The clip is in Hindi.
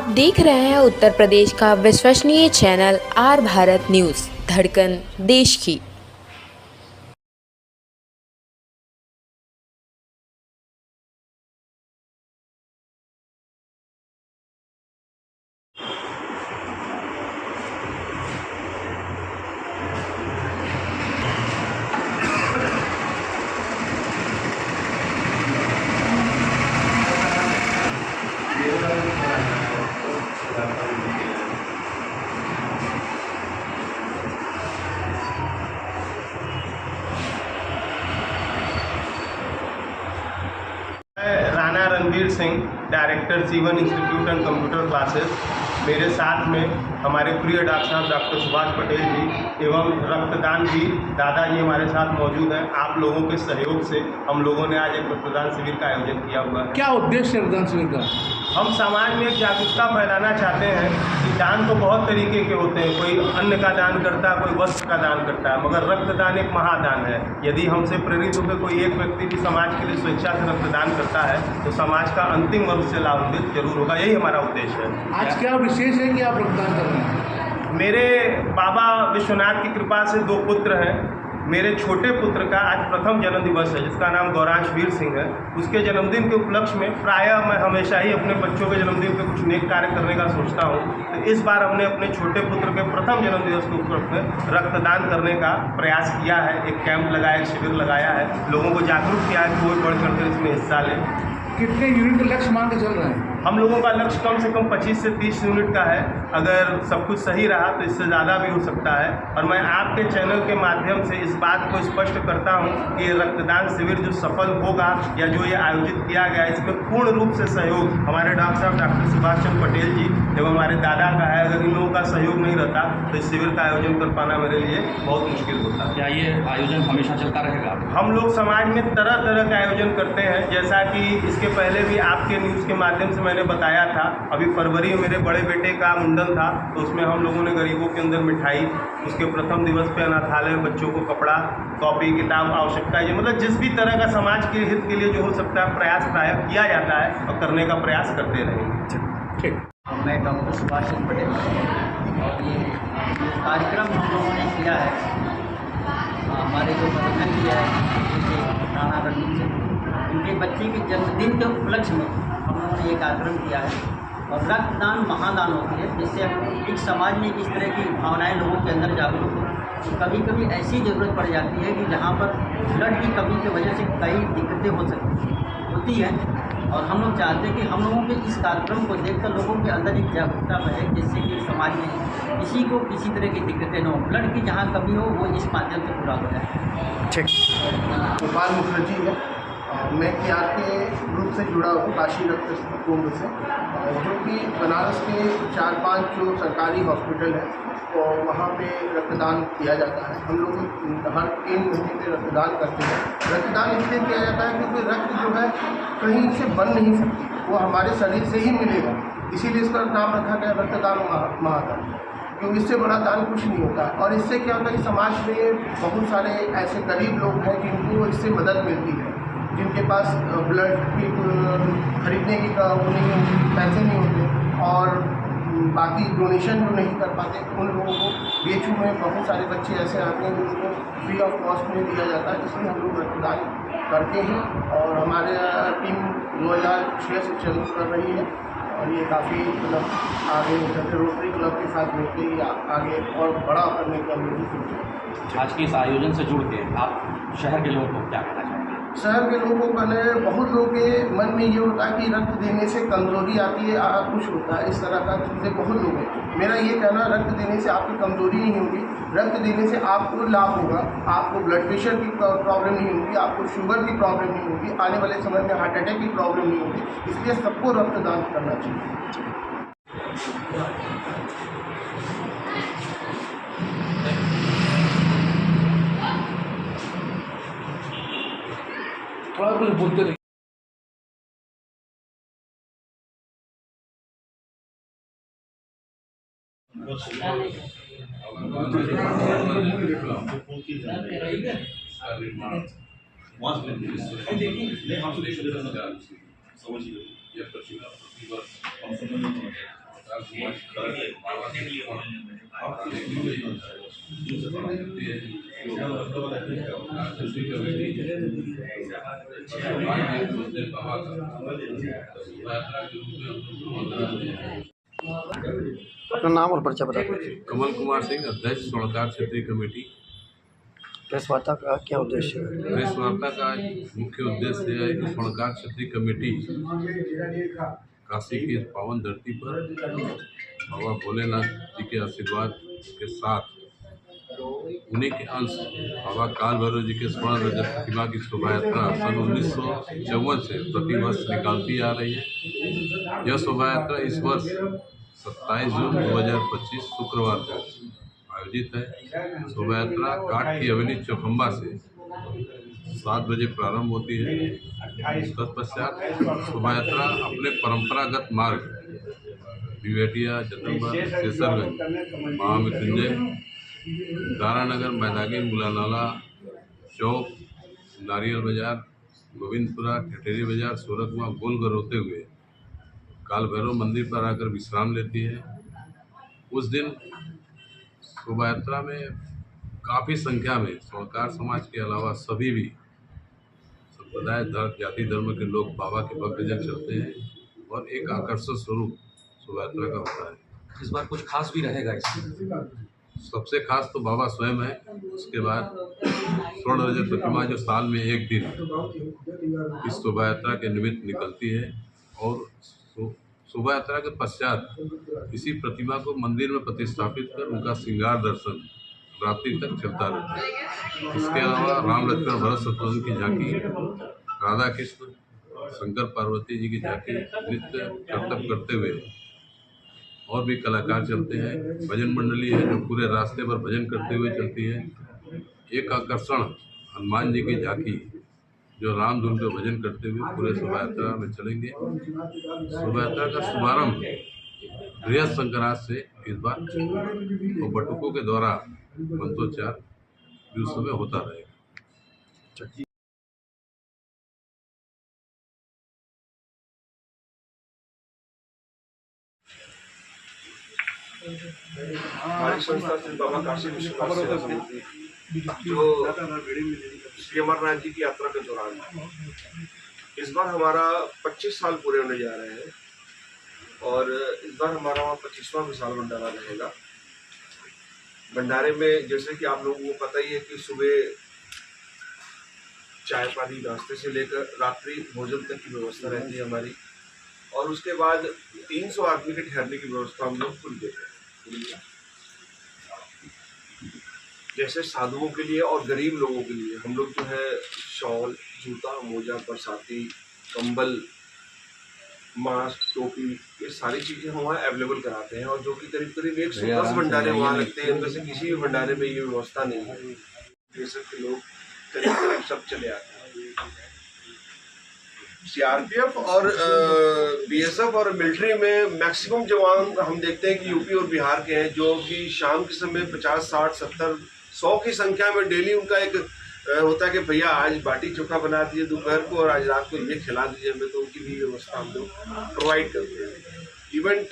देख रहे हैं उत्तर प्रदेश का विश्वसनीय चैनल आर भारत न्यूज़, धड़कन देश की। राणा रणवीर सिंह, डायरेक्टर जीवन इंस्टीट्यूट एंड कंप्यूटर क्लासेस। मेरे साथ में हमारे प्रिय डॉक्टर साहब डॉक्टर सुभाष पटेल जी एवं रक्तदान भी दादाजी हमारे साथ मौजूद हैं। आप लोगों के सहयोग से हम लोगों ने आज एक रक्तदान शिविर का आयोजन किया हुआ है। क्या उद्देश्य है रक्तदान शिविर का? हम समाज में एक जागरूकता फैलाना चाहते हैं कि दान तो बहुत तरीके के होते हैं। कोई अन्न का दान करता है, कोई वस्त्र का दान करता है, मगर रक्तदान एक महादान है। यदि हमसे प्रेरित होकर कोई एक व्यक्ति भी समाज के लिए स्वेच्छा से रक्तदान करता है तो समाज का अंतिम भविष्य लाभान्वित जरूर होगा। यही हमारा उद्देश्य है। आज क्या विशेष है कि आप रक्तदान कर रहे हैं? मेरे बाबा विश्वनाथ की कृपा से 2 पुत्र हैं। मेरे छोटे पुत्र का आज प्रथम जन्म दिवस है, जिसका नाम गौरांश वीर सिंह है। उसके जन्मदिन के उपलक्ष्य में प्रायः मैं हमेशा ही अपने बच्चों के जन्मदिन पे कुछ नेक कार्य करने का सोचता हूँ। तो इस बार हमने अपने छोटे पुत्र के प्रथम जन्म दिवस के उपलक्ष्य में रक्तदान करने का प्रयास किया है। एक कैंप लगाया, एक शिविर लगाया है, लोगों को जागरूक किया है कि वो बढ़ चढ़ कर इसमें हिस्सा लें। कितने यूनिट का लक्ष्य मान के चल रहे हैं? हम लोगों का लक्ष्य कम से कम 25 से 30 यूनिट का है। अगर सब कुछ सही रहा तो इससे ज़्यादा भी हो सकता है। और मैं आपके चैनल के माध्यम से इस बात को स्पष्ट करता हूं कि ये रक्तदान शिविर जो सफल होगा या जो ये आयोजित किया गया, इसमें पूर्ण रूप से सहयोग हमारे डॉक्टर साहब डॉक्टर सुभाष चंद्र पटेल जी एवं हमारे दादा का है। अगर इन लोगों का सहयोग नहीं रहता तो इस शिविर का आयोजन कर पाना मेरे लिए बहुत मुश्किल होता। क्या ये आयोजन हमेशा चलता रहेगा? हम लोग समाज में तरह तरह का आयोजन करते हैं, जैसा कि इसके पहले भी आपके न्यूज़ के माध्यम से मैंने बताया था। अभी फरवरी में मेरे बड़े बेटे का मुंडन था, तो उसमें हम लोगों ने गरीबों के अंदर मिठाई, उसके प्रथम दिवस पे अनाथालय में बच्चों को कपड़ा, कॉपी, किताब, आवश्यकता, ये मतलब जिस भी तरह का समाज के हित के लिए जो हो सकता है प्रयास प्रायः किया जाता है और करने का प्रयास करते रहेंगे। ठीक। मैं डॉक्टर सुभाष चंद्र पटेल और ये कार्यक्रम हम लोगों ने किया है। हमारे जो मदद किया है राणा रणवीर सिंह, उनके बच्चे के जन्मदिन के उपलक्ष्य में हम लोगों ने ये कार्यक्रम किया है। और रक्तदान महादान होती है, जिससे एक समाज में इस तरह की भावनाएं लोगों के अंदर जागरूक हो। तो कभी कभी ऐसी ज़रूरत पड़ जाती है कि जहाँ पर ब्लड की कमी की वजह से कई दिक्कतें होती हैं। और हम लोग चाहते हैं कि हम लोगों के इस कार्यक्रम को देखकर लोगों के अंदर एक जागरूकता बढ़े, जिससे कि समाज में किसी को किसी तरह की दिक्कतें न हो, ब्लड की जहाँ कमी हो वो इस माध्यम से पूरा हो जाए। ठीक। गोपाल मुखर्जी है। मैं के ग्रुप से जुड़ा हूँ, काशी रक्त कुंभ से, जो कि बनारस के 4-5 जो सरकारी हॉस्पिटल है तो वहाँ पे रक्तदान किया जाता है। हम लोग हर 3 महीने में रक्तदान करते हैं। रक्तदान इसलिए किया जाता है क्योंकि रक्त जो है कहीं से बन नहीं सकती, वो हमारे शरीर से ही मिलेगा। इसीलिए इसका नाम रखा गया रक्तदान महादान, क्योंकि इससे बड़ा दान कुछ नहीं होता। और इससे क्या होता है कि समाज में बहुत सारे ऐसे गरीब लोग हैं जिनको इससे मदद मिलती है, जिनके पास ब्लड की खरीदने की वो नहीं होती, पैसे नहीं होते, और बाकी डोनेशन जो नहीं कर पाते उन लोगों को BHU में बहुत सारे बच्चे ऐसे आते हैं जिनको फ्री ऑफ कॉस्ट में दिया जाता है। इसलिए हम लोग रक्तदान करते हैं और हमारे टीम 2006 से चालू कर रही है। और ये काफ़ी मतलब आगे जैसे रोटरी क्लब के साथ मिलकर ही आगे और बड़ा करने का मेरी सोच है। आज के इस आयोजन से जुड़ के आप शहर के लोगों को क्या कहना चाहेंगे? शहर के लोगों का बहुत लोगों के मन में ये होता है कि रक्त देने से कमज़ोरी आती है, कुछ होता है, इस तरह का चीज़ें बहुत लोग हैं। मेरा ये कहना, रक्त देने से आपकी कमज़ोरी नहीं होगी, रक्त देने से आपको लाभ होगा। आपको ब्लड प्रेशर की प्रॉब्लम नहीं होगी, आपको शुगर की प्रॉब्लम नहीं होगी, आने वाले समय में हार्ट अटैक की प्रॉब्लम नहीं होगी। इसलिए सबको रक्तदान करना चाहिए। थोड़ा कुछ बोलते रहिए। अपना नाम और परिचय बता दीजिए। कमल कुमार सिंह, अध्यक्ष स्वर्णकार क्षेत्रीय कमेटी। प्रेस वार्ता का क्या उद्देश्य है? प्रेस वार्ता का मुख्य उद्देश्य है कि स्वर्णकार क्षेत्रीय कमेटी काशी की इस पावन धरती पर बाबा भोलेनाथ जी के आशीर्वाद के साथ उन्हीं के अंश बाबा काल भैरव जी के स्वर्ण रजत प्रतिमा की शोभा यात्रा सन 1954 से प्रतिवर्ष निकालती आ रही है। यह शोभा यात्रा इस वर्ष 27 जून 2025 शुक्रवार को आयोजित है। शोभा यात्रा काठ की हवेली चौखंबा से 7 बजे प्रारंभ होती है। तत्पश्चात शोभा यात्रा अपने परंपरागत मार्ग बिवेटिया, जतनबा, शेषरगंज, महामृत्युंजय, दारानगर, मैदागिर, मुलानाला चौक, नारियल बाजार, गोविंदपुरा, ठठेरी बाजार, सोरठवा, गोलघर होते हुए काल भैरव मंदिर पर आकर विश्राम लेती है। उस दिन शोभा यात्रा में काफ़ी संख्या में स्वर्णकार समाज के अलावा सभी भी संप्रदाय, जाति, धर्म के लोग बाबा के भक्तजन चलते हैं और एक आकर्षक स्वरूप शोभा यात्रा का होता है। इस बार कुछ खास भी रहेगा इसमें? सबसे खास तो बाबा स्वयं है। उसके बाद स्वर्ण रजत प्रतिमा जो साल में एक दिन इस शोभा यात्रा के निमित्त निकलती है और शोभा यात्रा के पश्चात इसी प्रतिमा को मंदिर में प्रतिष्ठापित कर उनका श्रृंगार दर्शन रात्रि तक चलता रहता है। इसके अलावा राम, लक्ष्मण, भरत, शत्रुघ्न की झांकी, राधा कृष्ण, शंकर पार्वती जी की झांकी नृत्य करतब करते हुए और भी कलाकार चलते हैं। भजन मंडली है जो पूरे रास्ते पर भजन करते हुए चलती है। एक आकर्षण हनुमान जी की झांकी जो राम धुन पे भजन करते हुए पूरे शोभा यात्रा में चलेंगे। शोभा यात्रा का शुभारंभ बृहस्पति संक्रांत से इस बार और बटुकों के द्वारा मंत्रोच्चार भी उस समय होता रहेगा। हमारी संस्था से बाबा काशी विश्वनाथ सेवा समिति जो श्री अमरनाथ जी की यात्रा के दौरान इस बार हमारा 25 साल पूरे होने जा रहे हैं और इस बार हमारा वहाँ 25वां विशाल भंडारा रहेगा। भंडारे में जैसे कि आप लोगों को पता ही है कि सुबह चाय पानी नाश्ते से लेकर रात्रि भोजन तक की व्यवस्था रहती है हमारी और उसके बाद 300 आदमी के ठहरने की व्यवस्था हम लोग खुल देते हैं। जैसे साधुओं के लिए और गरीब लोगों के लिए हम लोग जो है शॉल, जूता, मोजा, बरसाती, कंबल, मास्क, टोपी, ये सारी चीज़ें हम वहाँ अवेलेबल कराते हैं और जो कि करीब करीब 110 भंडारे वहाँ लगते हैं। उनमें से किसी भी भंडारे में ये व्यवस्था नहीं है। देश के लोग करीब करीब सब चले आते हैं। सीआरपीएफ और बीएसएफ और मिलिट्री में मैक्सिमम जवान हम देखते हैं कि यूपी और बिहार के हैं जो कि शाम के समय 50, 60, 70, 100 की संख्या में डेली उनका एक होता है कि भैया आज बाटी चोखा बना दीजिए दोपहर को और आज रात को ये खिला दीजिए हमें, तो उनकी भी व्यवस्था हम लोग प्रोवाइड करते हैं। इवेंट